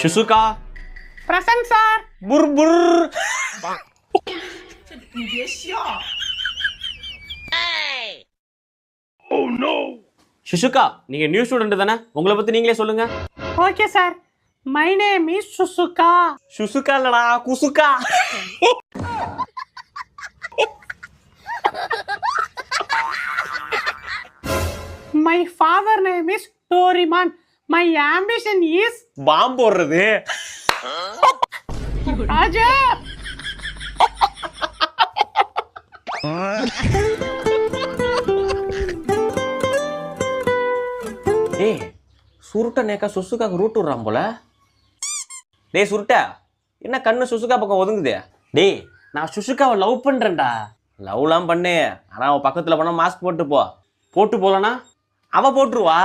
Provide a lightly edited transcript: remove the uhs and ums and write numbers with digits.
ஷிசுகா present sir. புர் புர். 你别笑。ஷிசுகா நீங்க new student தானே? உங்களை பத்தி நீங்களே சொல்லுங்க. Okay sir. My name is Suzuka. Shizuka இல்லடா குசுகா. My father name is Doraemon. My ambition is பாம்பு போடுறது. ராஜா. ஏய் சுருட்ட நேக்கா சுசுகாக்கு ரூட் விடுறான் போல. டேய் சுருட்ட என்ன கண்ணு சுசுகா பக்கம் ஒதுங்குது? டேய் நான் சுசுகாவை லவ் பண்றேன்டா. லவ்லாம் பண்ணு, ஆனா அவன் பக்கத்துல போனா மாஸ்க் போட்டு போ. போட்டு போலனா அவ போட்டுருவா.